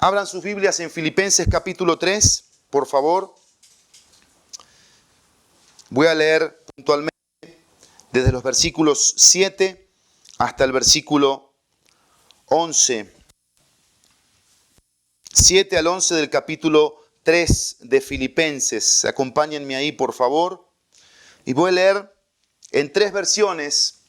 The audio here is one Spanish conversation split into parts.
Abran sus Biblias en Filipenses capítulo 3, por favor. Voy a leer puntualmente desde los versículos 7 hasta el versículo 11. 7 al 11 del capítulo 3 de Filipenses. Acompáñenme ahí, por favor. Y voy a leer en 3 versiones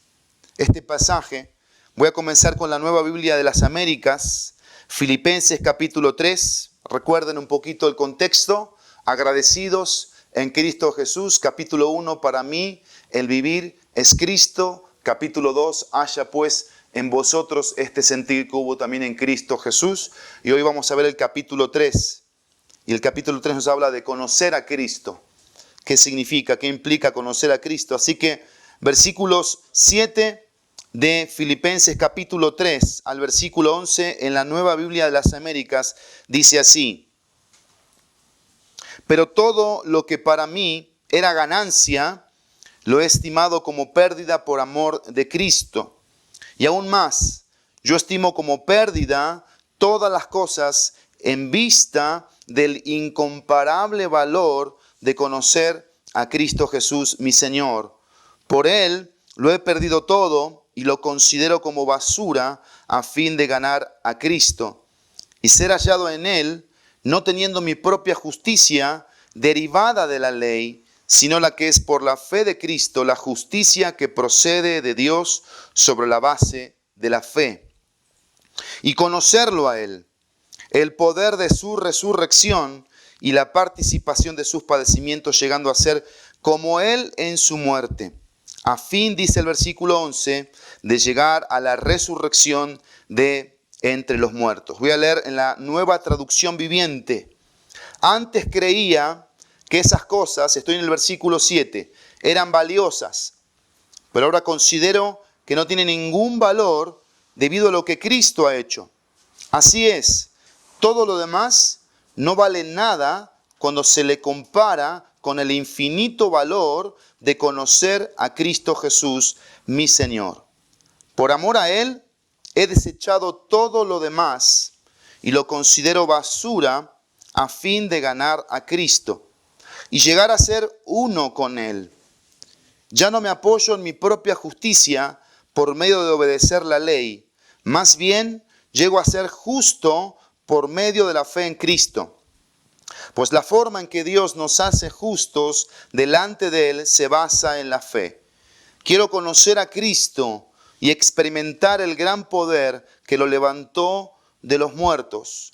este pasaje. Voy a comenzar con la Nueva Biblia de las Américas. Filipenses capítulo 3. Recuerden un poquito el contexto. Agradecidos en Cristo Jesús. Capítulo 1, para mí el vivir es Cristo. Capítulo 2, haya pues en vosotros este sentir que hubo también en Cristo Jesús. Y hoy vamos a ver el capítulo 3. Y el capítulo 3 nos habla de conocer a Cristo. ¿Qué significa? ¿Qué implica conocer a Cristo? Así que versículos 7 de Filipenses capítulo 3 al versículo 11 en la Nueva Biblia de las Américas dice así: pero todo lo que para mí era ganancia, lo he estimado como pérdida por amor de Cristo. Y aún más, yo estimo como pérdida todas las cosas en vista del incomparable valor de conocer a Cristo Jesús, mi Señor. Por Él lo he perdido todo y lo considero como basura a fin de ganar a Cristo y ser hallado en Él, no teniendo mi propia justicia derivada de la ley, sino la que es por la fe de Cristo, la justicia que procede de Dios sobre la base de la fe. Y conocerlo a Él, el poder de su resurrección y la participación de sus padecimientos, llegando a ser como Él en su muerte, a fin, dice el versículo 11, de llegar a la resurrección de entre los muertos. Voy a leer en la Nueva Traducción Viviente. Antes creía que esas cosas, estoy en el versículo 7, eran valiosas, pero ahora considero que no tienen ningún valor debido a lo que Cristo ha hecho. Así es, todo lo demás no vale nada cuando se le compara con el infinito valor de conocer a Cristo Jesús, mi Señor. Por amor a Él, he desechado todo lo demás y lo considero basura a fin de ganar a Cristo y llegar a ser uno con Él. Ya no me apoyo en mi propia justicia por medio de obedecer la ley, más bien llego a ser justo por medio de la fe en Cristo. Pues la forma en que Dios nos hace justos delante de Él se basa en la fe. Quiero conocer a Cristo y experimentar el gran poder que lo levantó de los muertos.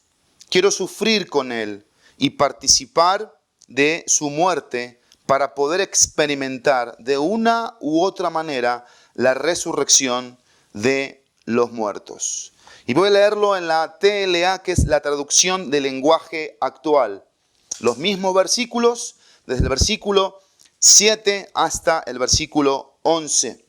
Quiero sufrir con Él y participar de su muerte para poder experimentar de una u otra manera la resurrección de los muertos. Y voy a leerlo en la TLA, que es la traducción del lenguaje actual. Los mismos versículos, desde el versículo 7 hasta el versículo 11.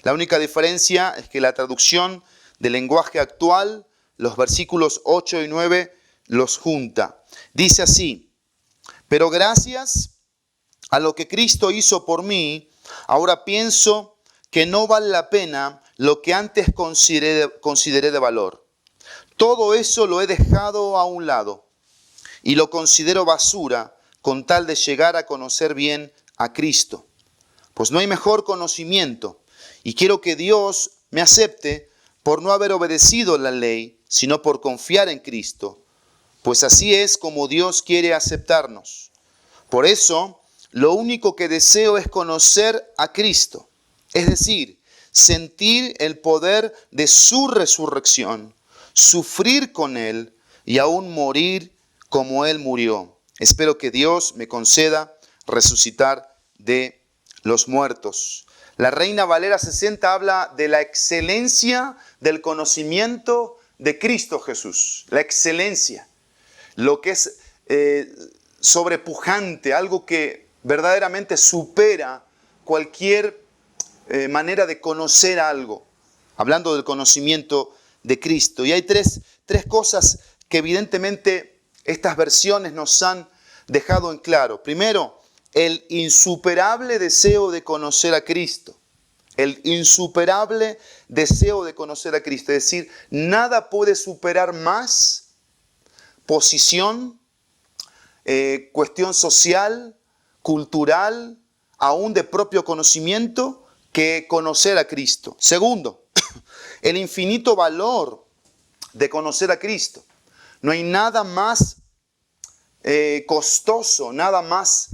La única diferencia es que la traducción del lenguaje actual, los versículos 8 y 9 los junta. Dice así: pero gracias a lo que Cristo hizo por mí, ahora pienso que no vale la pena lo que antes consideré de valor. Todo eso lo he dejado a un lado y lo considero basura con tal de llegar a conocer bien a Cristo. Pues no hay mejor conocimiento y quiero que Dios me acepte por no haber obedecido la ley, sino por confiar en Cristo. Pues así es como Dios quiere aceptarnos. Por eso, lo único que deseo es conocer a Cristo, es decir, sentir el poder de su resurrección, sufrir con Él y aún morir como Él murió. Espero que Dios me conceda resucitar de los muertos. La Reina Valera 60 habla de la excelencia del conocimiento de Cristo Jesús. La excelencia, lo que es sobrepujante, algo que verdaderamente supera cualquier manera de conocer algo. Hablando del conocimiento de Cristo. Y hay tres cosas que evidentemente estas versiones nos han dejado en claro. Primero, el insuperable deseo de conocer a Cristo. El insuperable deseo de conocer a Cristo. Es decir, nada puede superar más posición, cuestión social, cultural, aún de propio conocimiento, que conocer a Cristo. Segundo, el infinito valor de conocer a Cristo. No hay nada más costoso, nada más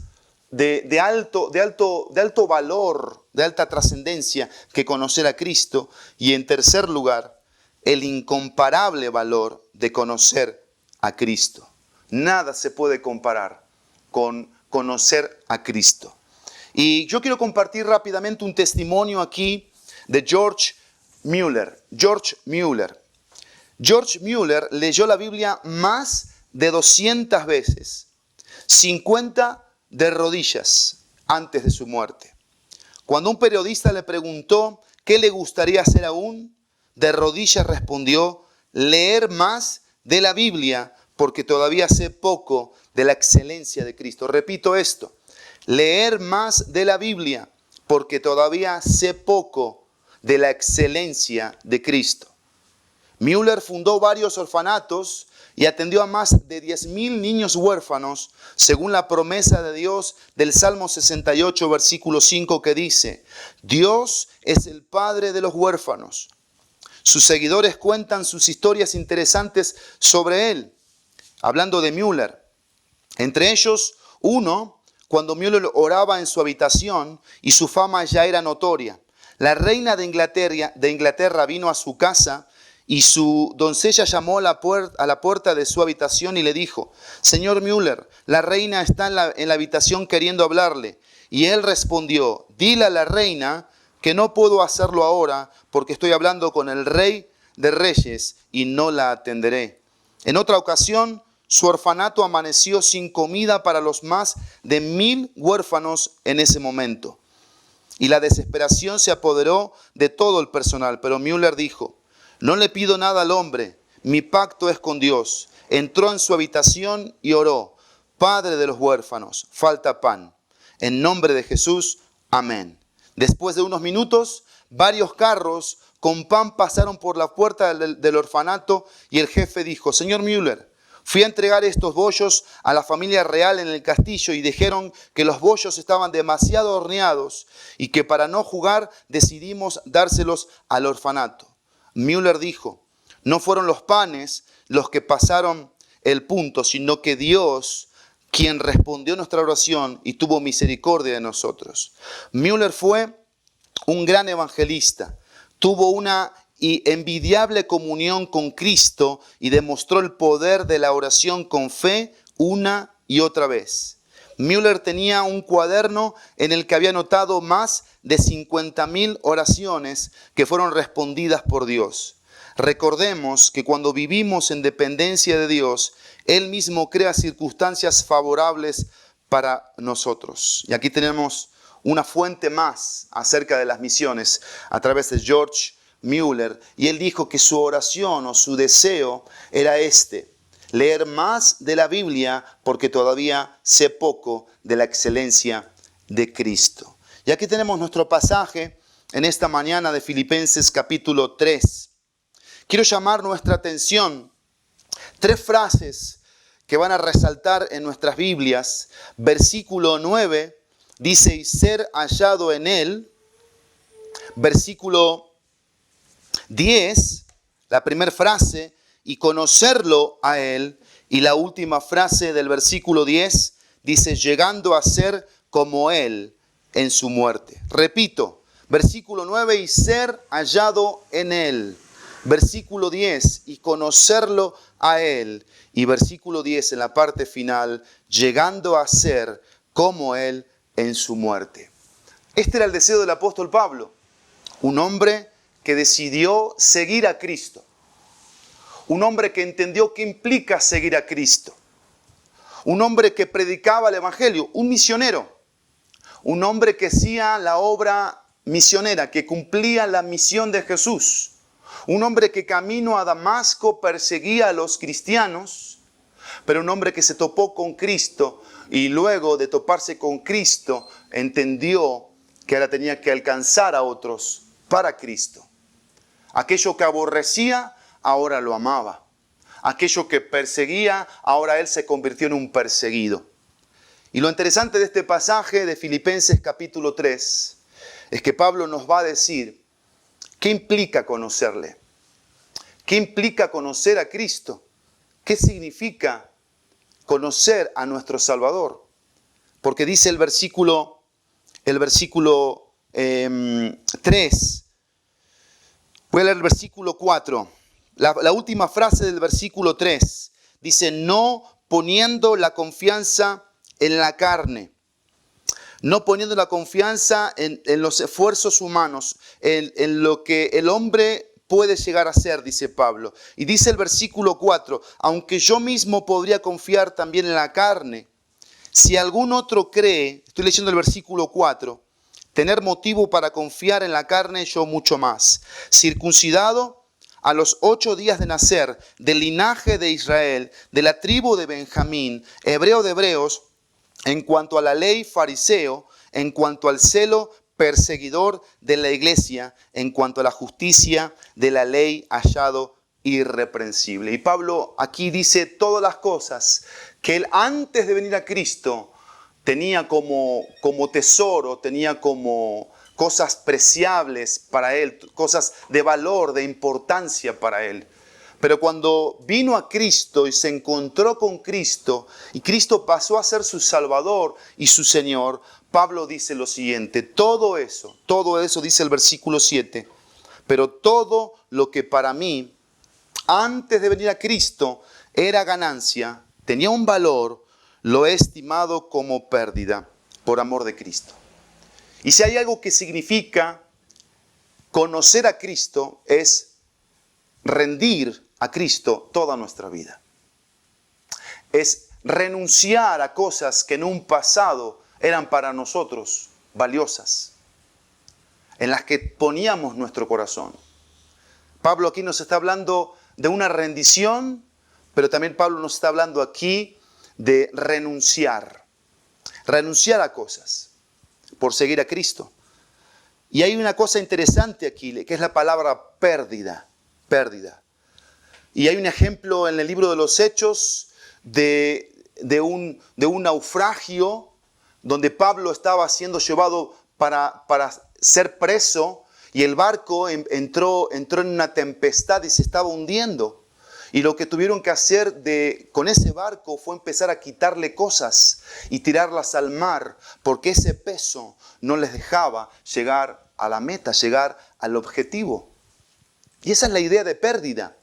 de alto valor, de alta trascendencia que conocer a Cristo. Y en tercer lugar, el incomparable valor de conocer a Cristo. Nada se puede comparar con conocer a Cristo. Y yo quiero compartir rápidamente un testimonio aquí de George Mueller. George Mueller. George Mueller leyó la Biblia más de 200 veces, 50 de rodillas antes de su muerte. Cuando un periodista le preguntó qué le gustaría hacer aún, de rodillas respondió: leer más de la Biblia porque todavía sé poco de la excelencia de Cristo. Repito esto: leer más de la Biblia porque todavía sé poco de la excelencia de Cristo. Mueller fundó varios orfanatos y atendió a más de 10,000 niños huérfanos, según la promesa de Dios del Salmo 68, versículo 5, que dice: Dios es el Padre de los huérfanos. Sus seguidores cuentan sus historias interesantes sobre él, hablando de Mueller. Entre ellos, uno, cuando Mueller oraba en su habitación y su fama ya era notoria. La reina de Inglaterra vino a su casa y su doncella llamó a la puerta de su habitación y le dijo: Señor Mueller, la reina está en la habitación queriendo hablarle. Y él respondió: dile a la reina que no puedo hacerlo ahora porque estoy hablando con el Rey de Reyes y no la atenderé. En otra ocasión, su orfanato amaneció sin comida para los más de 1,000 huérfanos en ese momento. Y la desesperación se apoderó de todo el personal. Pero Mueller dijo: no le pido nada al hombre, mi pacto es con Dios. Entró en su habitación y oró: Padre de los huérfanos, falta pan. En nombre de Jesús, amén. Después de unos minutos, varios carros con pan pasaron por la puerta del orfanato y el jefe dijo: Señor Mueller, fui a entregar estos bollos a la familia real en el castillo y dijeron que los bollos estaban demasiado horneados y que para no jugar decidimos dárselos al orfanato. Mueller dijo: no fueron los panes los que pasaron el punto, sino que Dios, quien respondió nuestra oración y tuvo misericordia de nosotros. Mueller fue un gran evangelista, tuvo una envidiable comunión con Cristo y demostró el poder de la oración con fe una y otra vez. Mueller tenía un cuaderno en el que había anotado más de 50,000 oraciones que fueron respondidas por Dios. Recordemos que cuando vivimos en dependencia de Dios, Él mismo crea circunstancias favorables para nosotros. Y aquí tenemos una fuente más acerca de las misiones a través de George Mueller. Y él dijo que su oración o su deseo era leer más de la Biblia porque todavía sé poco de la excelencia de Cristo. Y aquí tenemos nuestro pasaje en esta mañana de Filipenses capítulo 3. Quiero llamar nuestra atención 3 frases que van a resaltar en nuestras Biblias. Versículo 9 dice: y ser hallado en él. Versículo 10, la primera frase: y conocerlo a él. Y la última frase del versículo 10 dice: llegando a ser como él en su muerte. Repito, versículo 9: y ser hallado en él. Versículo 10: y conocerlo a él. Y versículo 10 en la parte final: llegando a ser como él en su muerte. Este era el deseo del apóstol Pablo, un hombre que decidió seguir a Cristo. Un hombre que entendió qué implica seguir a Cristo. Un hombre que predicaba el evangelio, un misionero. Un hombre que hacía la obra misionera, que cumplía la misión de Jesús. Un hombre que camino a Damasco perseguía a los cristianos, pero un hombre que se topó con Cristo y luego de toparse con Cristo entendió que ahora tenía que alcanzar a otros para Cristo. Aquello que aborrecía, ahora lo amaba. aquello que perseguía, ahora él se convirtió en un perseguido. Y lo interesante de este pasaje de Filipenses capítulo 3 es que Pablo nos va a decir qué implica conocerle, qué implica conocer a Cristo, qué significa conocer a nuestro Salvador. Porque dice el versículo 3, voy a leer el versículo 4, la última frase del versículo 3, dice, no poniendo la confianza en la carne, no poniendo la confianza en los esfuerzos humanos, en lo que el hombre puede llegar a ser, dice Pablo. Y dice el versículo 4, aunque yo mismo podría confiar también en la carne, si algún otro cree, estoy leyendo el versículo 4, tener motivo para confiar en la carne, yo mucho más. Circuncidado a los 8 días de nacer, del linaje de Israel, de la tribu de Benjamín, hebreo de hebreos, en cuanto a la ley, fariseo, en cuanto al celo, perseguidor de la iglesia, en cuanto a la justicia de la ley, hallado irreprensible. Y Pablo aquí dice todas las cosas que él antes de venir a Cristo tenía como tesoro, tenía como cosas preciables para él, cosas de valor, de importancia para él. Pero cuando vino a Cristo y se encontró con Cristo y Cristo pasó a ser su Salvador y su Señor, Pablo dice lo siguiente, todo eso, dice el versículo 7, pero todo lo que para mí, antes de venir a Cristo, era ganancia, tenía un valor, lo he estimado como pérdida por amor de Cristo. Y si hay algo que significa conocer a Cristo, es rendir a Cristo toda nuestra vida. Es renunciar a cosas que en un pasado eran para nosotros valiosas, en las que poníamos nuestro corazón. Pablo aquí nos está hablando de una rendición, pero también Pablo nos está hablando aquí de renunciar a cosas por seguir a Cristo. Y hay una cosa interesante aquí, que es la palabra pérdida. Y hay un ejemplo en el libro de los Hechos de un naufragio donde Pablo estaba siendo llevado para ser preso y el barco entró en una tempestad y se estaba hundiendo. Y lo que tuvieron que hacer con ese barco fue empezar a quitarle cosas y tirarlas al mar, porque ese peso no les dejaba llegar a la meta, llegar al objetivo. Y esa es la idea de pérdida.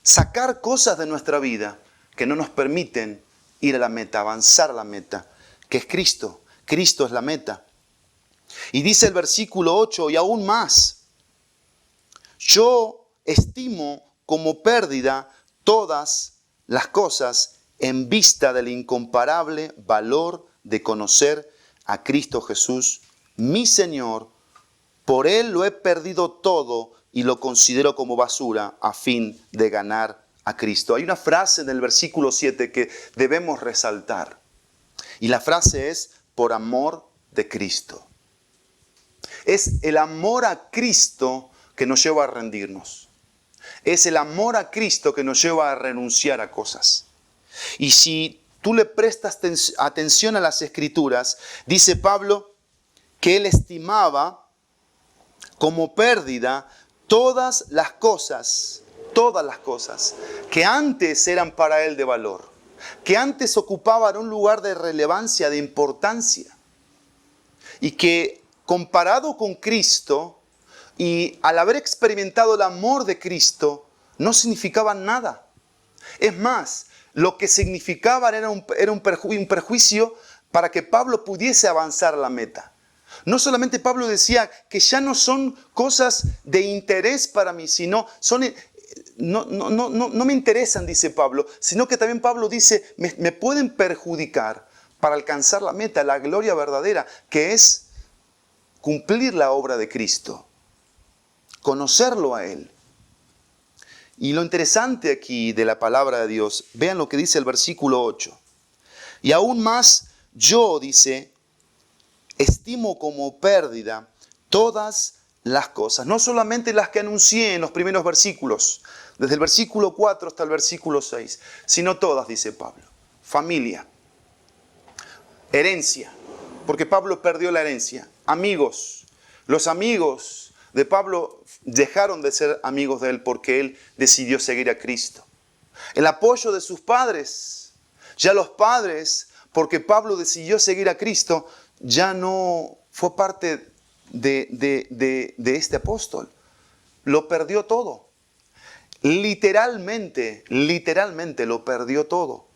Sacar cosas de nuestra vida que no nos permiten ir a la meta, avanzar a la meta, que es Cristo. Cristo es la meta. Y dice el versículo 8, y aún más, yo estimo como pérdida todas las cosas en vista del incomparable valor de conocer a Cristo Jesús, mi Señor. Por Él lo he perdido todo y lo considero como basura a fin de ganar a Cristo. Hay una frase en el versículo 7 que debemos resaltar. Y la frase es, por amor de Cristo. Es el amor a Cristo que nos lleva a rendirnos. Es el amor a Cristo que nos lleva a renunciar a cosas. Y si tú le prestas atención a las Escrituras, dice Pablo que él estimaba como pérdida todas las cosas que antes eran para él de valor, que antes ocupaban un lugar de relevancia, de importancia, y que comparado con Cristo y al haber experimentado el amor de Cristo, no significaban nada. Es más, lo que significaban era un perjuicio para que Pablo pudiese avanzar a la meta. No solamente Pablo decía que ya no son cosas de interés para mí, sino no me interesan, dice Pablo, sino que también Pablo dice, me pueden perjudicar para alcanzar la meta, la gloria verdadera, que es cumplir la obra de Cristo, conocerlo a Él. Y lo interesante aquí de la palabra de Dios, vean lo que dice el versículo 8. Y aún más yo, dice, estimo como pérdida todas las cosas, no solamente las que anuncié en los primeros versículos, desde el versículo 4 hasta el versículo 6, sino todas, dice Pablo. Familia, herencia, porque Pablo perdió la herencia. Amigos, los amigos de Pablo dejaron de ser amigos de él porque él decidió seguir a Cristo. El apoyo de sus padres, ya los padres, porque Pablo decidió seguir a Cristo, ya no fue parte de este apóstol. Lo perdió todo. Literalmente lo perdió todo.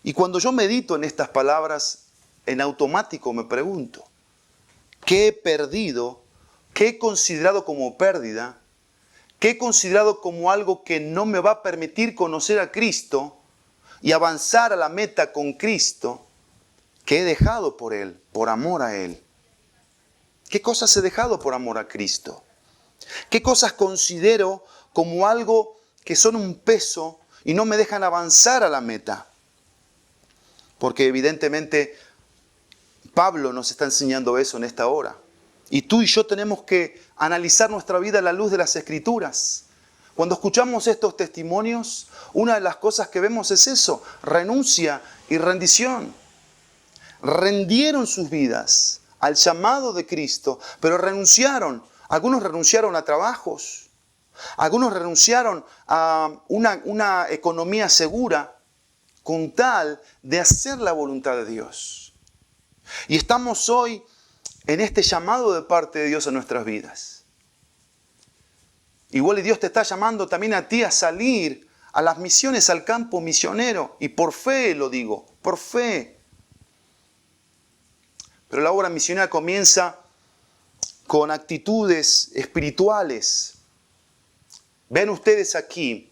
Y cuando yo medito en estas palabras, en automático me pregunto, ¿qué he perdido? ¿Qué he considerado como pérdida? ¿Qué he considerado como algo que no me va a permitir conocer a Cristo y avanzar a la meta con Cristo? ¿Qué he dejado por Él, por amor a Él? ¿Qué cosas he dejado por amor a Cristo? ¿Qué cosas considero como algo que son un peso y no me dejan avanzar a la meta? Porque evidentemente Pablo nos está enseñando eso en esta hora. Y tú y yo tenemos que analizar nuestra vida a la luz de las Escrituras. Cuando escuchamos estos testimonios, una de las cosas que vemos es eso, renuncia y rendición. Rendieron sus vidas al llamado de Cristo, pero renunciaron. Algunos renunciaron a trabajos, algunos renunciaron a una economía segura con tal de hacer la voluntad de Dios. Y estamos hoy en este llamado de parte de Dios a nuestras vidas. Igual y Dios te está llamando también a ti a salir a las misiones, al campo misionero. Y por fe lo digo, por fe. Pero la obra misionera comienza con actitudes espirituales. Ven ustedes aquí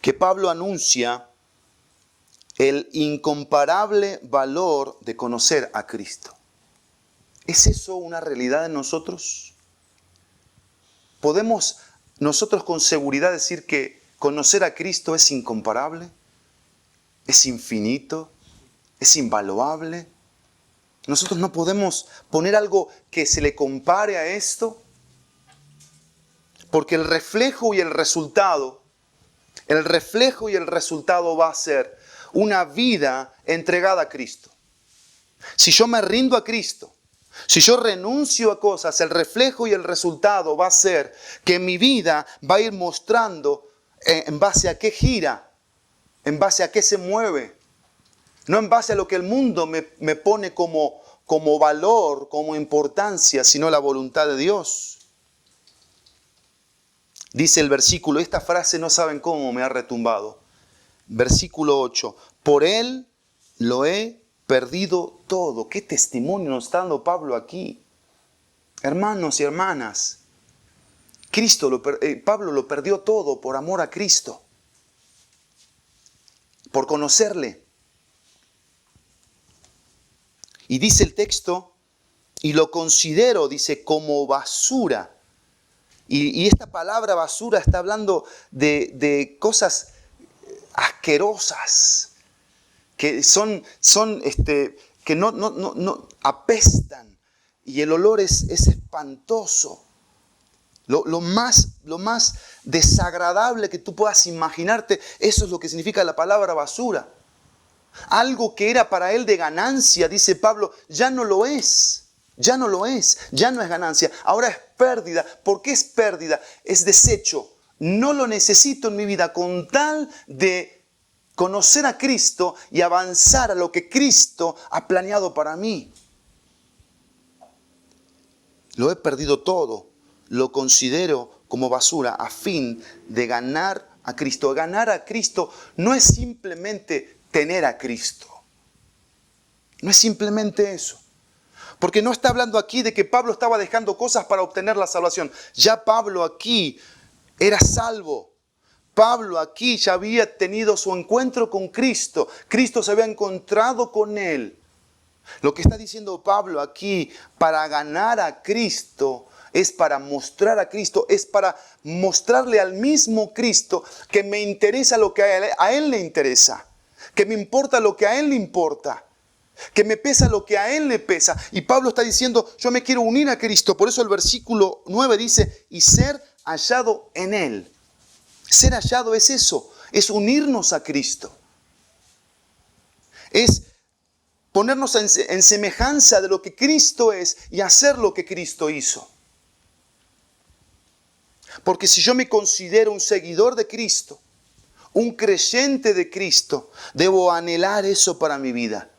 que Pablo anuncia el incomparable valor de conocer a Cristo. ¿Es eso una realidad en nosotros? ¿Podemos nosotros con seguridad decir que conocer a Cristo es incomparable? ¿Es infinito? ¿Es invaluable? Nosotros no podemos poner algo que se le compare a esto, porque el reflejo y el resultado va a ser una vida entregada a Cristo. Si yo me rindo a Cristo, si yo renuncio a cosas, el reflejo y el resultado va a ser que mi vida va a ir mostrando en base a qué gira, en base a qué se mueve. No en base a lo que el mundo me pone como valor, como importancia, sino la voluntad de Dios. Dice el versículo, esta frase no saben cómo me ha retumbado. Versículo 8, por Él lo he perdido todo. ¿Qué testimonio nos está dando Pablo aquí? Hermanos y hermanas, Pablo lo perdió todo por amor a Cristo, por conocerle. Y dice el texto, y lo considero, dice, como basura. Y esta palabra basura está hablando de cosas asquerosas, que que no apestan, y el olor es espantoso. Lo más desagradable que tú puedas imaginarte, eso es lo que significa la palabra basura. Algo que era para él de ganancia, dice Pablo, ya no lo es. Ya no es ganancia. Ahora es pérdida. ¿Por qué es pérdida? Es desecho. No lo necesito en mi vida con tal de conocer a Cristo y avanzar a lo que Cristo ha planeado para mí. Lo he perdido todo. Lo considero como basura a fin de ganar a Cristo. Ganar a Cristo no es simplemente tener a Cristo. No es simplemente eso. Porque no está hablando aquí de que Pablo estaba dejando cosas para obtener la salvación. Ya Pablo aquí era salvo. Pablo aquí ya había tenido su encuentro con Cristo. Cristo se había encontrado con él. Lo que está diciendo Pablo aquí, para ganar a Cristo, es para mostrar a Cristo, es para mostrarle al mismo Cristo que me interesa lo que a él le interesa, que me importa lo que a él le importa. que me pesa lo que a Él le pesa. Y Pablo está diciendo, yo me quiero unir a Cristo. Por eso el versículo 9 dice, y ser hallado en Él. Ser hallado es eso, es unirnos a Cristo. Es ponernos en semejanza de lo que Cristo es y hacer lo que Cristo hizo. Porque si yo me considero un seguidor de Cristo, un creyente de Cristo, debo anhelar eso para mi vida.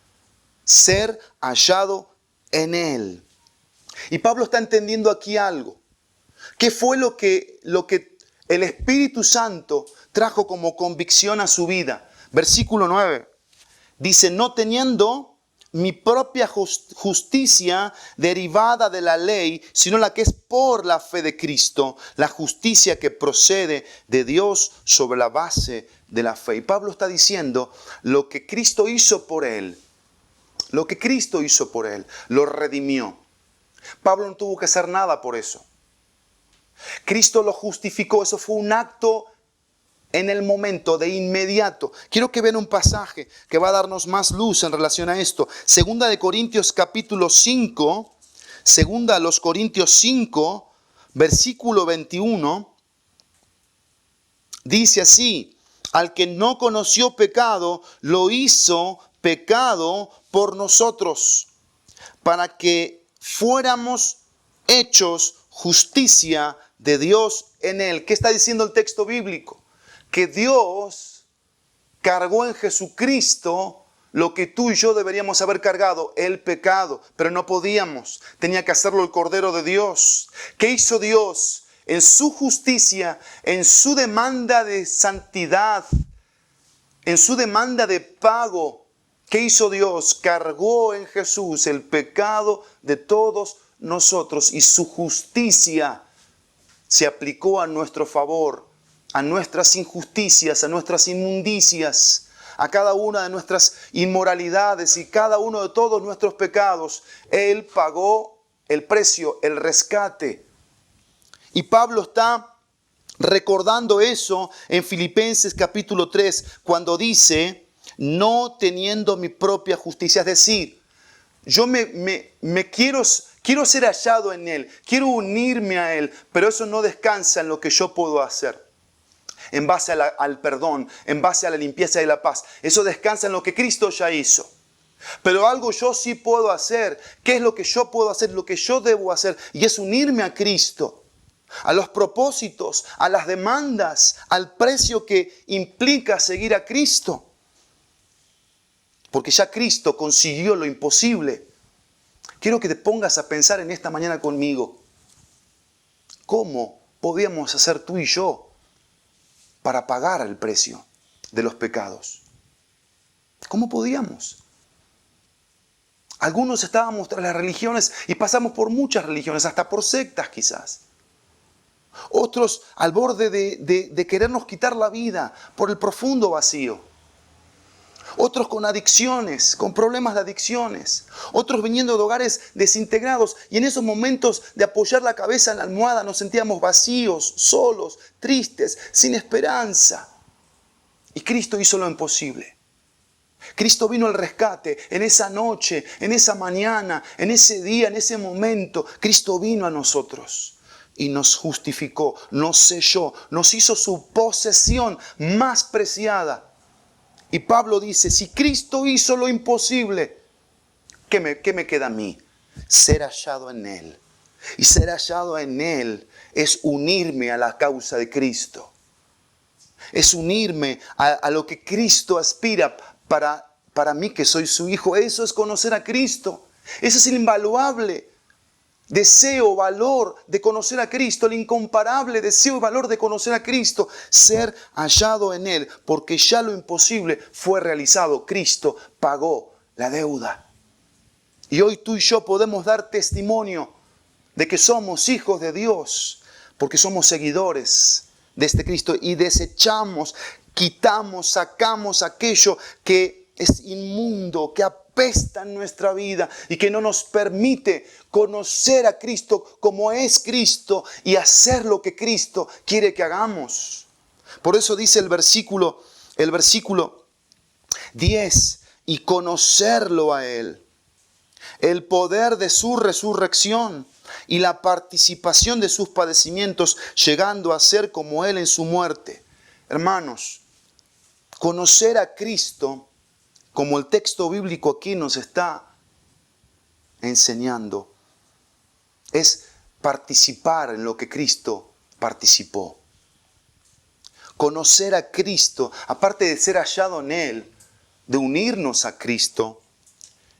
Ser hallado en Él. Y Pablo está entendiendo aquí algo. ¿Qué fue lo que el Espíritu Santo trajo como convicción a su vida? Versículo 9. Dice, no teniendo mi propia justicia derivada de la ley, sino la que es por la fe de Cristo, la justicia que procede de Dios sobre la base de la fe. Y Pablo está diciendo, lo que Cristo hizo por él, lo redimió. Pablo no tuvo que hacer nada por eso. Cristo lo justificó, eso fue un acto en el momento, de inmediato. Quiero que vean un pasaje que va a darnos más luz en relación a esto. Segunda de Corintios capítulo 5, segunda a los Corintios 5, versículo 21, dice así, al que no conoció pecado, lo hizo pecado por nosotros, para que fuéramos hechos justicia de Dios en él. ¿Qué está diciendo el texto bíblico? Que Dios cargó en Jesucristo lo que tú y yo deberíamos haber cargado, el pecado, pero no podíamos. Tenía que hacerlo el Cordero de Dios. ¿Qué hizo Dios? En su justicia, en su demanda de santidad, en su demanda de pago, ¿qué hizo Dios? Cargó en Jesús el pecado de todos nosotros y su justicia se aplicó a nuestro favor, a nuestras injusticias, a nuestras inmundicias, a cada una de nuestras inmoralidades y cada uno de todos nuestros pecados. Él pagó el precio, el rescate. Y Pablo está recordando eso en Filipenses capítulo 3, cuando dice, no teniendo mi propia justicia. Es decir, yo me quiero ser hallado en Él, quiero unirme a Él, pero eso no descansa en lo que yo puedo hacer. En base al perdón, en base a la limpieza y la paz. Eso descansa en lo que Cristo ya hizo. Pero algo yo sí puedo hacer. ¿Qué es lo que yo puedo hacer? Lo que yo debo hacer. Y es unirme a Cristo. A los propósitos, a las demandas, al precio que implica seguir a Cristo. Porque ya Cristo consiguió lo imposible. Quiero que te pongas a pensar en esta mañana conmigo. ¿Cómo podíamos hacer tú y yo para pagar el precio de los pecados? ¿Cómo podíamos? Algunos estábamos tras las religiones y pasamos por muchas religiones, hasta por sectas quizás. Otros al borde de querernos quitar la vida por el profundo vacío. Otros con adicciones, con problemas de adicciones. Otros viniendo de hogares desintegrados. Y en esos momentos de apoyar la cabeza en la almohada nos sentíamos vacíos, solos, tristes, sin esperanza. Y Cristo hizo lo imposible. Cristo vino al rescate en esa noche, en esa mañana, en ese día, en ese momento. Cristo vino a nosotros y nos justificó, nos selló, nos hizo su posesión más preciada. Y Pablo dice, si Cristo hizo lo imposible, ¿qué me queda a mí? Ser hallado en Él. Y ser hallado en Él es unirme a la causa de Cristo. Es unirme a lo que Cristo aspira para mí que soy su hijo. Eso es conocer a Cristo. Eso es el invaluable deseo, valor de conocer a Cristo, el incomparable deseo y valor de conocer a Cristo, ser hallado en Él, porque ya lo imposible fue realizado. Cristo pagó la deuda. Y hoy tú y yo podemos dar testimonio de que somos hijos de Dios, porque somos seguidores de este Cristo y desechamos, quitamos, sacamos aquello que es inmundo, que apesta en nuestra vida y que no nos permite conocer a Cristo como es Cristo y hacer lo que Cristo quiere que hagamos. Por eso dice el versículo 10 y conocerlo a Él. El poder de su resurrección y la participación de sus padecimientos, llegando a ser como Él en su muerte. Hermanos, conocer a Cristo, como el texto bíblico aquí nos está enseñando, es participar en lo que Cristo participó. Conocer a Cristo, aparte de ser hallado en Él, de unirnos a Cristo,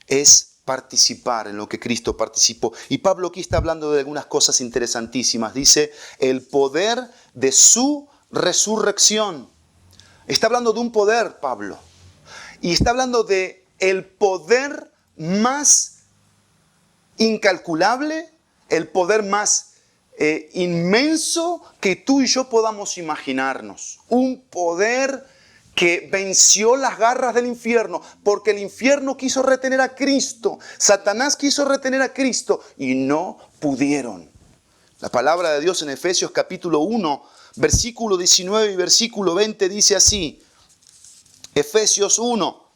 es participar en lo que Cristo participó. Y Pablo aquí está hablando de algunas cosas interesantísimas. Dice, el poder de su resurrección. Está hablando de un poder, Pablo. Y está hablando de el poder más incalculable, el poder más inmenso que tú y yo podamos imaginarnos. Un poder que venció las garras del infierno, porque el infierno quiso retener a Cristo, Satanás quiso retener a Cristo y no pudieron. La palabra de Dios en Efesios capítulo 1, versículo 19 y versículo 20 dice así. Efesios 1,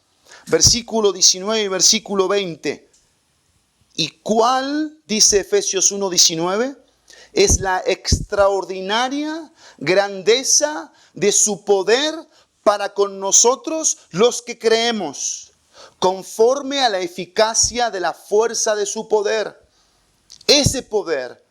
versículo 19 y versículo 20. ¿Y cuál, dice Efesios 1, 19? Es la extraordinaria grandeza de su poder para con nosotros los que creemos, conforme a la eficacia de la fuerza de su poder. Ese poder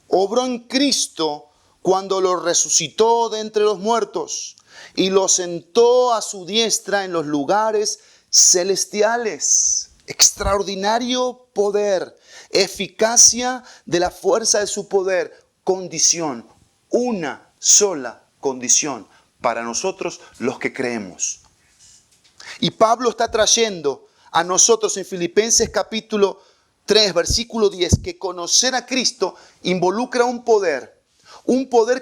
obró en Cristo cuando lo resucitó de entre los muertos y lo sentó a su diestra en los lugares celestiales. Extraordinario poder, eficacia de la fuerza de su poder, condición, una sola condición para nosotros los que creemos. Y Pablo está trayendo a nosotros en Filipenses capítulo 3, versículo 10, que conocer a Cristo involucra un poder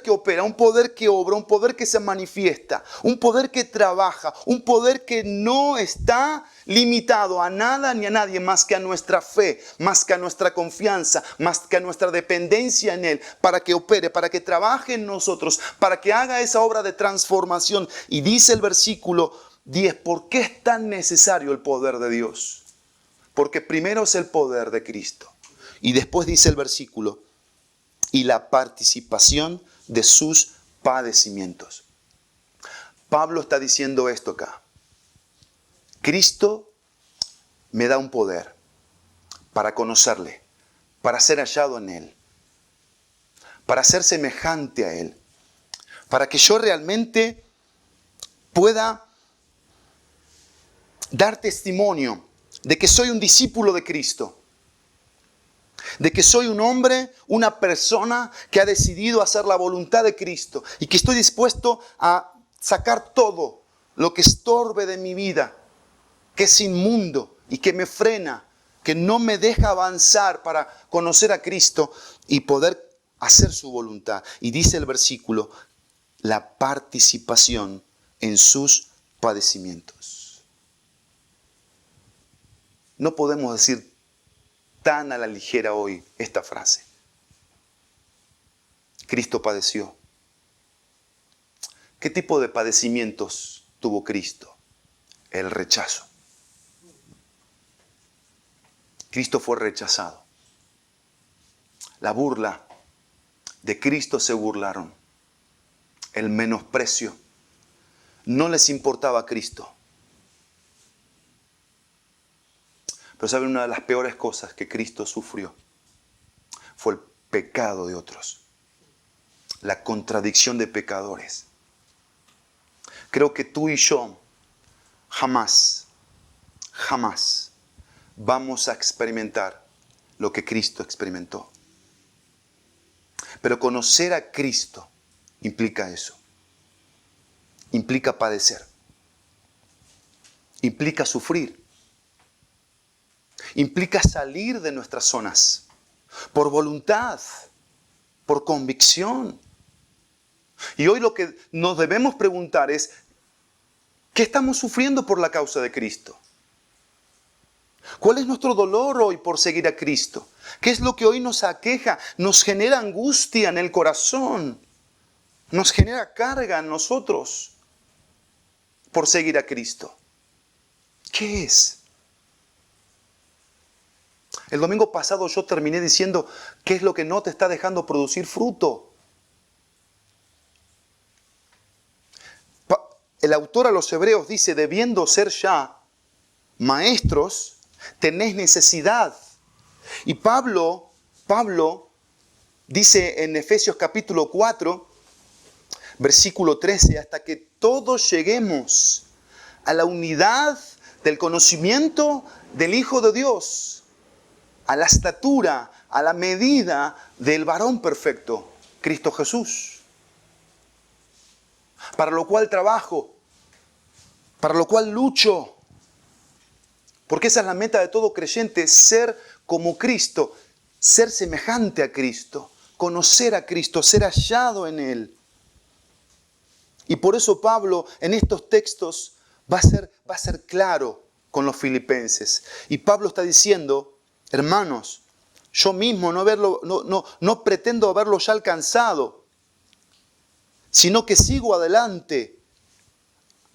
que opera, un poder que obra, un poder que se manifiesta, un poder que trabaja, un poder que no está limitado a nada ni a nadie más que a nuestra fe, más que a nuestra confianza, más que a nuestra dependencia en Él, para que opere, para que trabaje en nosotros, para que haga esa obra de transformación. Y dice el versículo 10, ¿por qué es tan necesario el poder de Dios? Porque primero es el poder de Cristo. Y después dice el versículo, y la participación de sus padecimientos. Pablo está diciendo esto acá. Cristo me da un poder para conocerle, para ser hallado en Él, para ser semejante a Él, para que yo realmente pueda dar testimonio de que soy un discípulo de Cristo, de que soy un hombre, una persona que ha decidido hacer la voluntad de Cristo y que estoy dispuesto a sacar todo lo que estorbe de mi vida, que es inmundo y que me frena, que no me deja avanzar para conocer a Cristo y poder hacer su voluntad. Y dice el versículo, la participación en sus padecimientos. No podemos decir tan a la ligera hoy esta frase. Cristo padeció. ¿Qué tipo de padecimientos tuvo Cristo? El rechazo. Cristo fue rechazado. La burla. De Cristo se burlaron. El menosprecio. No les importaba a Cristo. Pero ¿saben? Una de las peores cosas que Cristo sufrió fue el pecado de otros. La contradicción de pecadores. Creo que tú y yo jamás vamos a experimentar lo que Cristo experimentó. Pero conocer a Cristo implica eso. Implica padecer. Implica sufrir. Implica salir de nuestras zonas. Por voluntad. Por convicción. Y hoy lo que nos debemos preguntar es, ¿qué estamos sufriendo por la causa de Cristo? ¿Cuál es nuestro dolor hoy por seguir a Cristo? ¿Qué es lo que hoy nos aqueja? Nos genera angustia en el corazón. Nos genera carga en nosotros por seguir a Cristo. ¿Qué es? El domingo pasado yo terminé diciendo qué es lo que no te está dejando producir fruto. El autor a los Hebreos dice, debiendo ser ya maestros, tenéis necesidad. Y Pablo dice en Efesios capítulo 4, versículo 13, hasta que todos lleguemos a la unidad del conocimiento del Hijo de Dios, a la estatura, a la medida del varón perfecto, Cristo Jesús. Para lo cual trabajo, para lo cual lucho, porque esa es la meta de todo creyente, ser como Cristo, ser semejante a Cristo, conocer a Cristo, ser hallado en Él. Y por eso Pablo en estos textos va a ser claro con los filipenses. Y Pablo está diciendo, hermanos, yo mismo no pretendo haberlo ya alcanzado, sino que sigo adelante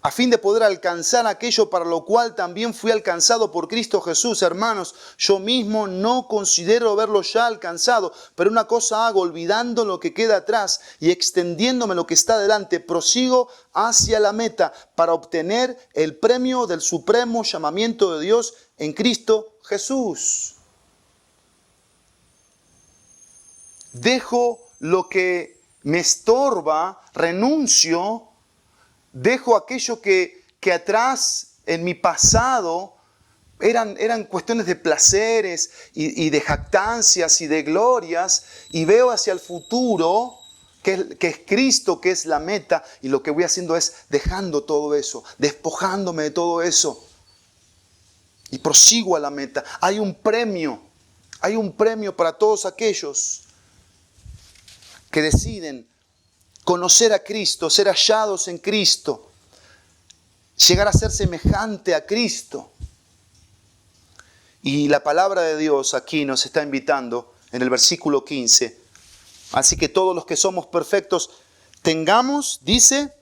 a fin de poder alcanzar aquello para lo cual también fui alcanzado por Cristo Jesús. Hermanos, yo mismo no considero haberlo ya alcanzado, pero una cosa hago, olvidando lo que queda atrás y extendiéndome lo que está delante, prosigo hacia la meta para obtener el premio del supremo llamamiento de Dios en Cristo Jesús. Dejo lo que me estorba, renuncio. Dejo aquello que atrás, en mi pasado, eran cuestiones de placeres y de jactancias y de glorias, y veo hacia el futuro, que es Cristo, que es la meta, y lo que voy haciendo es dejando todo eso, despojándome de todo eso, y prosigo a la meta. Hay un premio para todos aquellos que deciden conocer a Cristo, ser hallados en Cristo, llegar a ser semejante a Cristo. Y la palabra de Dios aquí nos está invitando en el versículo 15. Así que todos los que somos perfectos tengamos, dice,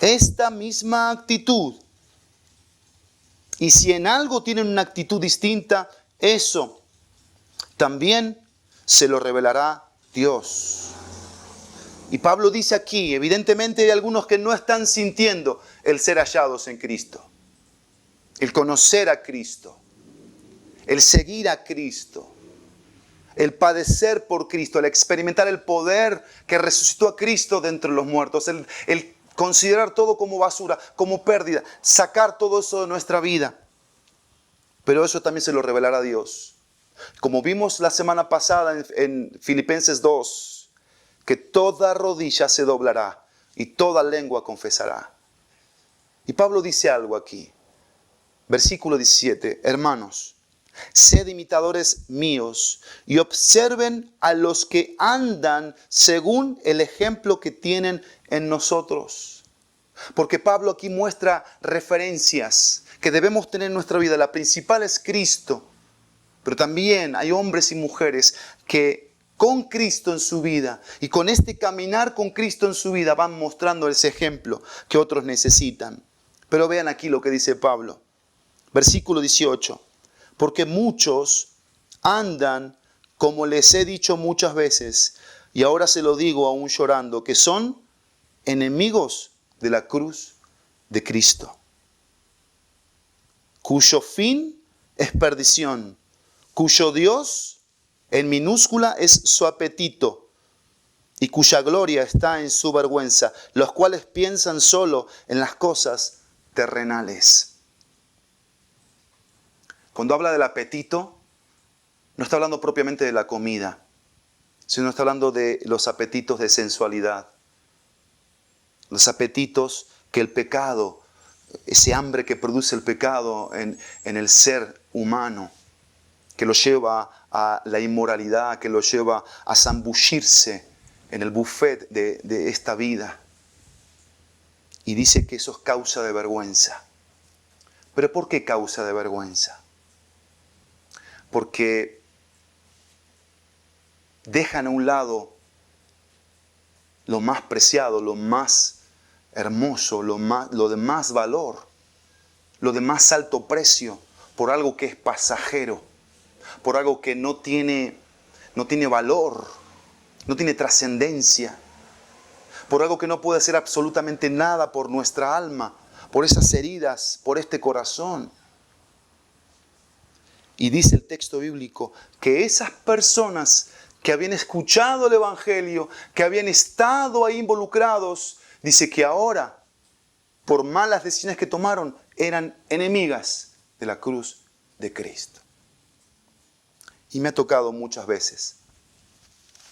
esta misma actitud. Y si en algo tienen una actitud distinta, eso también se lo revelará Dios. Y Pablo dice aquí, evidentemente hay algunos que no están sintiendo el ser hallados en Cristo, el conocer a Cristo, el seguir a Cristo, el padecer por Cristo, el experimentar el poder que resucitó a Cristo de entre los muertos, el considerar todo como basura, como pérdida, sacar todo eso de nuestra vida. Pero eso también se lo revelará Dios. Como vimos la semana pasada en Filipenses 2, que toda rodilla se doblará y toda lengua confesará. Y Pablo dice algo aquí. Versículo 17. Hermanos, sed imitadores míos y observen a los que andan según el ejemplo que tienen en nosotros. Porque Pablo aquí muestra referencias que debemos tener en nuestra vida. La principal es Cristo. Pero también hay hombres y mujeres que con Cristo en su vida y con este caminar con Cristo en su vida van mostrando ese ejemplo que otros necesitan. Pero vean aquí lo que dice Pablo. Versículo 18. Porque muchos andan, como les he dicho muchas veces, y ahora se lo digo aún llorando, que son enemigos de la cruz de Cristo, cuyo fin es perdición, cuyo Dios en minúscula es su apetito y cuya gloria está en su vergüenza, los cuales piensan solo en las cosas terrenales. Cuando habla del apetito, no está hablando propiamente de la comida, sino está hablando de los apetitos de sensualidad, los apetitos que el pecado, ese hambre que produce el pecado en el ser humano, que lo lleva a la inmoralidad, que lo lleva a zambullirse en el buffet de esta vida. Y dice que eso es causa de vergüenza. ¿Pero por qué causa de vergüenza? Porque dejan a un lado lo más preciado, lo más hermoso, lo de más valor, lo de más alto precio por algo que es pasajero, por algo que no tiene valor, no tiene trascendencia, por algo que no puede hacer absolutamente nada por nuestra alma, por esas heridas, por este corazón. Y dice el texto bíblico que esas personas que habían escuchado el Evangelio, que habían estado ahí involucrados, dice que ahora, por malas decisiones que tomaron, eran enemigas de la cruz de Cristo. Y me ha tocado muchas veces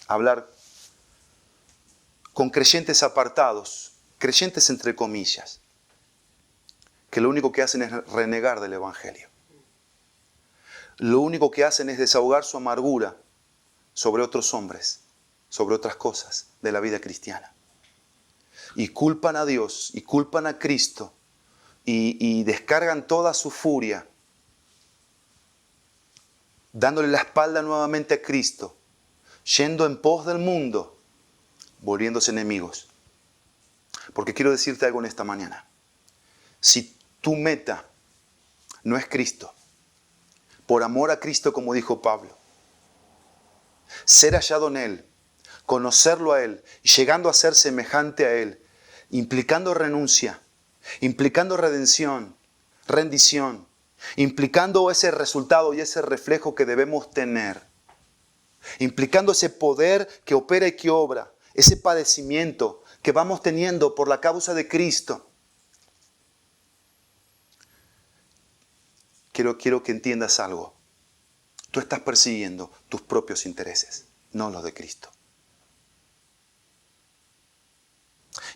hablar con creyentes apartados, creyentes entre comillas, que lo único que hacen es renegar del Evangelio. Lo único que hacen es desahogar su amargura sobre otros hombres, sobre otras cosas de la vida cristiana. Y culpan a Dios, y culpan a Cristo, y descargan toda su furia, dándole la espalda nuevamente a Cristo, yendo en pos del mundo, volviéndose enemigos. Porque quiero decirte algo en esta mañana. Si tu meta no es Cristo, por amor a Cristo, como dijo Pablo, ser hallado en Él, conocerlo a Él, y llegando a ser semejante a Él, implicando renuncia, implicando redención, rendición, implicando ese resultado y ese reflejo que debemos tener, implicando ese poder que opera y que obra, ese padecimiento que vamos teniendo por la causa de Cristo. Quiero que entiendas algo. Tú estás persiguiendo tus propios intereses, no los de Cristo.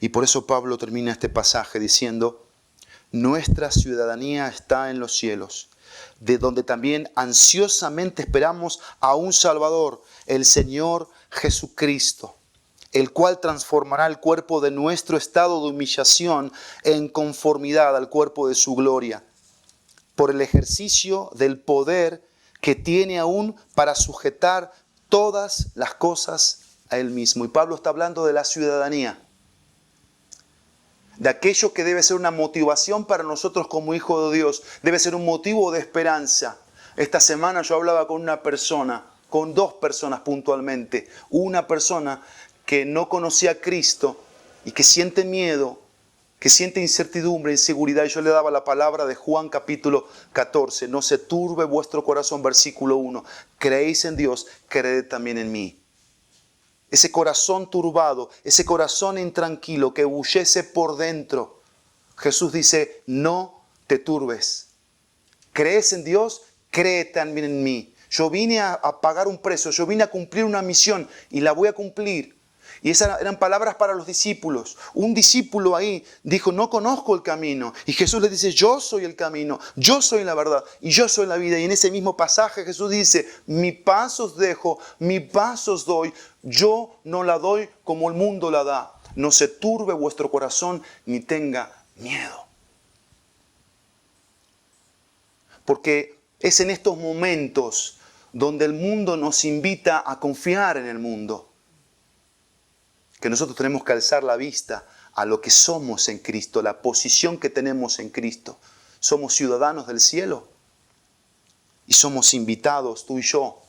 Y por eso Pablo termina este pasaje diciendo: nuestra ciudadanía está en los cielos, de donde también ansiosamente esperamos a un Salvador, el Señor Jesucristo, el cual transformará el cuerpo de nuestro estado de humillación en conformidad al cuerpo de su gloria, por el ejercicio del poder que tiene aún para sujetar todas las cosas a Él mismo. Y Pablo está hablando de la ciudadanía, de aquello que debe ser una motivación para nosotros como hijos de Dios, debe ser un motivo de esperanza. Esta semana yo hablaba con una persona, con dos personas puntualmente. Una persona que no conocía a Cristo y que siente miedo, que siente incertidumbre, inseguridad. Y yo le daba la palabra de Juan capítulo 14. No se turbe vuestro corazón, versículo 1. Creéis en Dios, creed también en mí. Ese corazón turbado, ese corazón intranquilo que bullece por dentro. Jesús dice: no te turbes. ¿Crees en Dios? Cree también en mí. Yo vine a pagar un precio, yo vine a cumplir una misión y la voy a cumplir. Y esas eran palabras para los discípulos. Un discípulo ahí dijo: no conozco el camino. Y Jesús le dice: yo soy el camino, yo soy la verdad y yo soy la vida. Y en ese mismo pasaje Jesús dice: mi paz os dejo, mi paz os doy. Yo no la doy como el mundo la da. No se turbe vuestro corazón ni tenga miedo. Porque es en estos momentos donde el mundo nos invita a confiar en el mundo, que nosotros tenemos que alzar la vista a lo que somos en Cristo, la posición que tenemos en Cristo. Somos ciudadanos del cielo y somos invitados, tú y yo,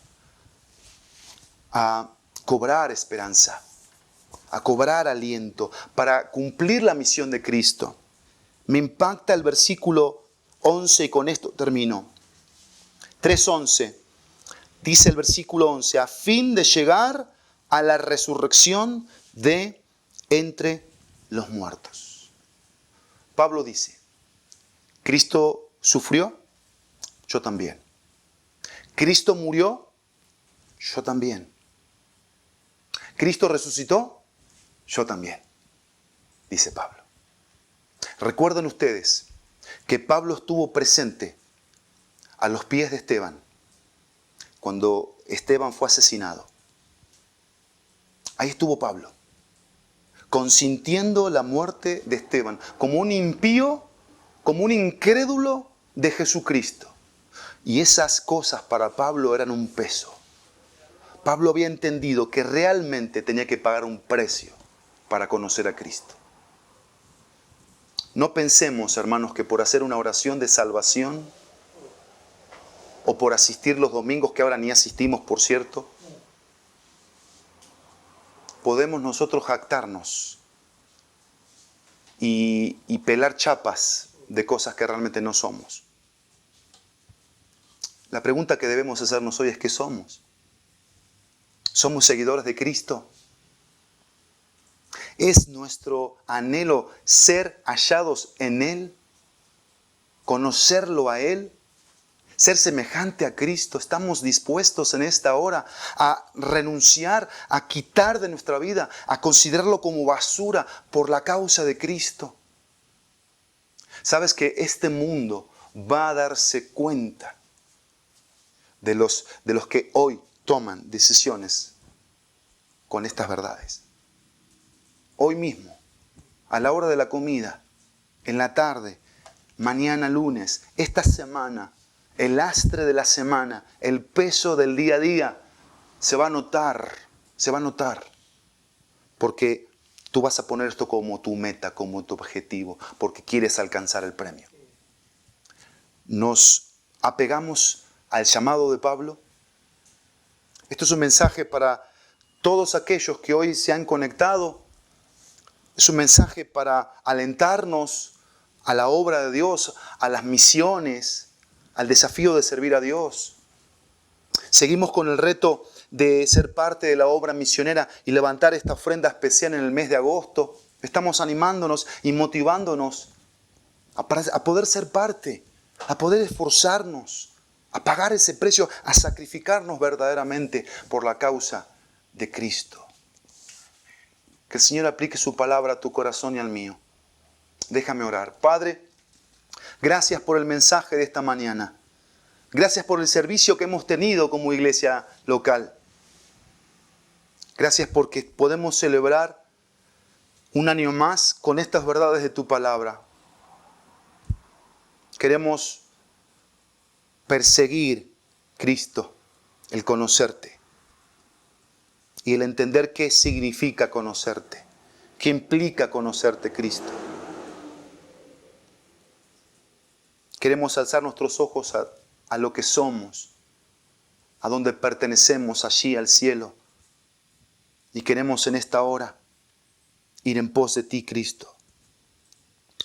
a cobrar esperanza, a cobrar aliento para cumplir la misión de Cristo. Me impacta el versículo 11 y con esto termino. 3:11, dice el versículo 11, a fin de llegar a la resurrección de entre los muertos. Pablo dice: Cristo sufrió, yo también. Cristo murió, yo también. Cristo resucitó, yo también, dice Pablo. Recuerden ustedes que Pablo estuvo presente a los pies de Esteban cuando Esteban fue asesinado. Ahí estuvo Pablo, consintiendo la muerte de Esteban, como un impío, como un incrédulo de Jesucristo. Y esas cosas para Pablo eran un peso. Pablo había entendido que realmente tenía que pagar un precio para conocer a Cristo. No pensemos, hermanos, que por hacer una oración de salvación o por asistir los domingos, que ahora ni asistimos, por cierto, podemos nosotros jactarnos y pelar chapas de cosas que realmente no somos. La pregunta que debemos hacernos hoy es: ¿qué somos? ¿Somos seguidores de Cristo? ¿Es nuestro anhelo ser hallados en Él? ¿Conocerlo a Él? ¿Ser semejante a Cristo? ¿Estamos dispuestos en esta hora a renunciar, a quitar de nuestra vida, a considerarlo como basura por la causa de Cristo? ¿Sabes que este mundo va a darse cuenta de los que hoy toman decisiones con estas verdades? Hoy mismo, a la hora de la comida, en la tarde, mañana lunes, esta semana, el lastre de la semana, el peso del día a día, se va a notar, porque tú vas a poner esto como tu meta, como tu objetivo, porque quieres alcanzar el premio. Nos apegamos al llamado de Pablo. Esto es un mensaje para todos aquellos que hoy se han conectado. Es un mensaje para alentarnos a la obra de Dios, a las misiones, al desafío de servir a Dios. Seguimos con el reto de ser parte de la obra misionera y levantar esta ofrenda especial en el mes de agosto. Estamos animándonos y motivándonos a poder ser parte, a poder esforzarnos, a pagar ese precio, a sacrificarnos verdaderamente por la causa de Cristo. Que el Señor aplique su palabra a tu corazón y al mío. Déjame orar. Padre, gracias por el mensaje de esta mañana. Gracias por el servicio que hemos tenido como iglesia local. Gracias porque podemos celebrar un año más con estas verdades de tu palabra. Queremos perseguir, Cristo, el conocerte. Y el entender qué significa conocerte, qué implica conocerte, Cristo. Queremos alzar nuestros ojos a lo que somos, a donde pertenecemos, allí al cielo. Y queremos en esta hora ir en pos de ti, Cristo.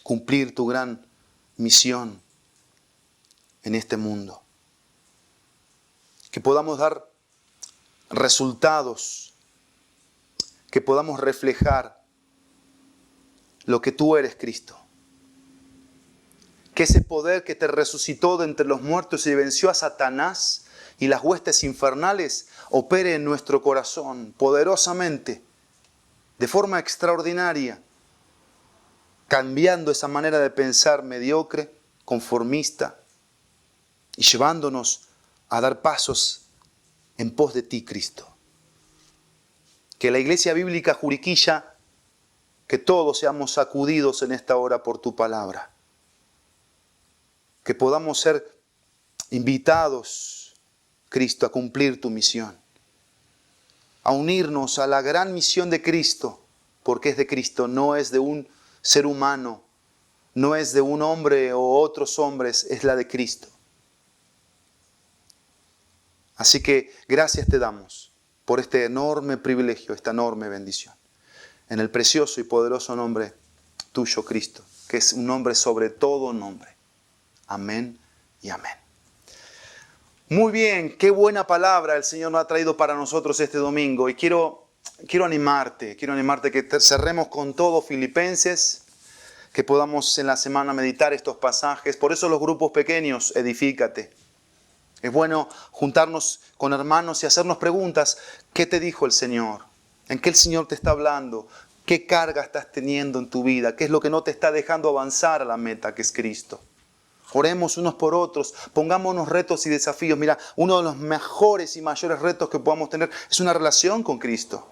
Cumplir tu gran misión en este mundo. Que podamos dar resultados, que podamos reflejar lo que tú eres, Cristo. Que ese poder que te resucitó de entre los muertos y venció a Satanás y las huestes infernales opere en nuestro corazón poderosamente, de forma extraordinaria, cambiando esa manera de pensar mediocre, conformista, y llevándonos a dar pasos en pos de ti, Cristo. Que la Iglesia Bíblica Juriquilla, que todos seamos sacudidos en esta hora por tu palabra. Que podamos ser invitados, Cristo, a cumplir tu misión. A unirnos a la gran misión de Cristo, porque es de Cristo, no es de un ser humano, no es de un hombre o otros hombres, es la de Cristo. Así que gracias te damos por este enorme privilegio, esta enorme bendición. En el precioso y poderoso nombre tuyo, Cristo, que es un nombre sobre todo nombre. Amén y amén. Muy bien, qué buena palabra el Señor nos ha traído para nosotros este domingo. Y quiero animarte que cerremos con todo Filipenses, que podamos en la semana meditar estos pasajes. Por eso los grupos pequeños, edifícate. Es bueno juntarnos con hermanos y hacernos preguntas. ¿Qué te dijo el Señor? ¿En qué el Señor te está hablando? ¿Qué carga estás teniendo en tu vida? ¿Qué es lo que no te está dejando avanzar a la meta que es Cristo? Oremos unos por otros, pongámonos retos y desafíos. Mira, uno de los mejores y mayores retos que podamos tener es una relación con Cristo.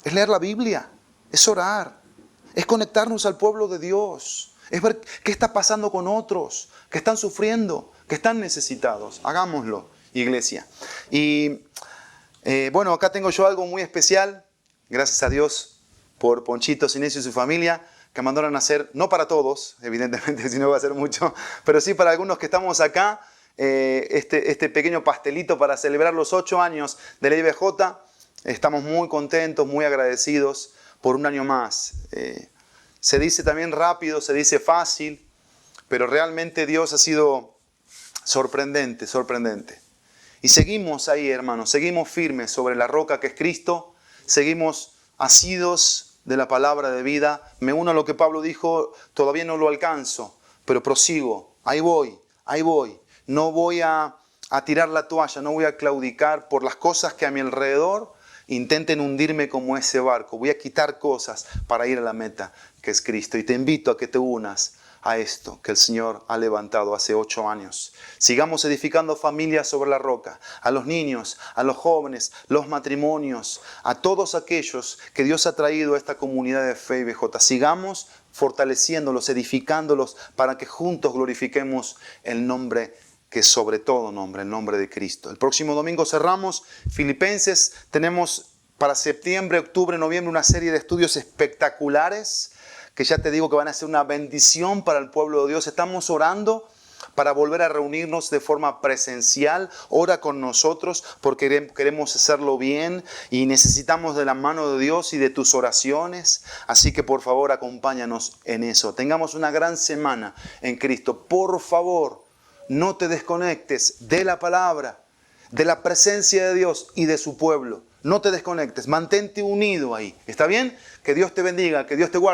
Es leer la Biblia, es orar, es conectarnos al pueblo de Dios. Es ver qué está pasando con otros, que están sufriendo, que están necesitados. Hagámoslo, iglesia. Y bueno, acá tengo yo algo muy especial. Gracias a Dios por Ponchito Sinesio y su familia. que mandaron a hacer, no para todos, evidentemente, si no va a ser mucho, pero sí para algunos que estamos acá, este pequeño pastelito para celebrar los 8 años de la IBJ. Estamos muy contentos, muy agradecidos por un año más. Se dice también rápido, se dice fácil, pero realmente Dios ha sido sorprendente, sorprendente. Y seguimos ahí, hermanos, seguimos firmes sobre la roca que es Cristo, seguimos asidos de la palabra de vida. Me uno a lo que Pablo dijo, todavía no lo alcanzo, pero prosigo, ahí voy, ahí voy. No voy a tirar la toalla, no voy a claudicar por las cosas que a mi alrededor intenten hundirme como ese barco. Voy a quitar cosas para ir a la meta, que es Cristo. Y te invito a que te unas a esto que el Señor ha levantado hace 8 años. Sigamos edificando familias sobre la roca, a los niños, a los jóvenes, los matrimonios, a todos aquellos que Dios ha traído a esta comunidad de fe IBJ. Sigamos fortaleciéndolos, edificándolos para que juntos glorifiquemos el nombre que es sobre todo nombre, el nombre de Cristo. El próximo domingo cerramos Filipenses. Tenemos para septiembre, octubre, noviembre una serie de estudios espectaculares que ya te digo que van a ser una bendición para el pueblo de Dios. Estamos orando para volver a reunirnos de forma presencial. Ora con nosotros porque queremos hacerlo bien y necesitamos de la mano de Dios y de tus oraciones. Así que por favor acompáñanos en eso. Tengamos una gran semana en Cristo. Por favor, no te desconectes de la palabra, de la presencia de Dios y de su pueblo. No te desconectes, mantente unido ahí. ¿Está bien? Que Dios te bendiga, que Dios te guarde.